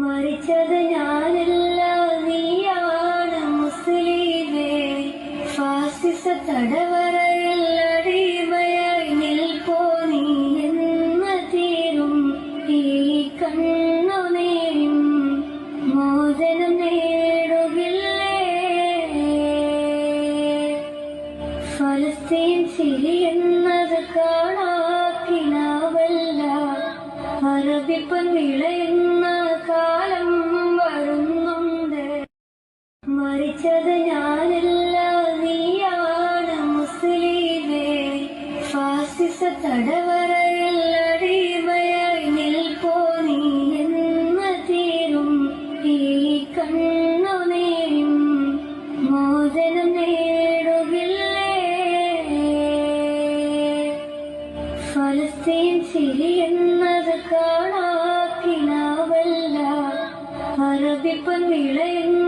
മരിച്ചത് ഞാനല്ല, നീയാണ് മുസ്ലിമേ. ഫാസിസ തടവറയിൽ അടിമയായി നിൽപ്പോ നീ എന്ന് തീരും ഈ കണ്ണുനീരും മോചനം നേടുകില്ലേ? ഫലസ്തീൻ ചിരിയെന്നത് കാണാക്കിനാവല്ല, അറബിപ്പൻ വിളയുന്ന കാലം വരുന്നുണ്ട്. മരിച്ചത് ഞാനല്ല, നീയാണ് മുസ്ലിമേ. ഫാസിസ തടവറയിൽ അടിമയായി നിൽപ്പോ നീ എന്ന് തീരും ഈ കണ്ണുനീരും മോചനം നേടുകില്ലേ? ഫലസ്തീൻ ചിരിയെന്നത് കാണാക്കിനാവല്ല, അറബിപ്പൻ വിളയുന്ന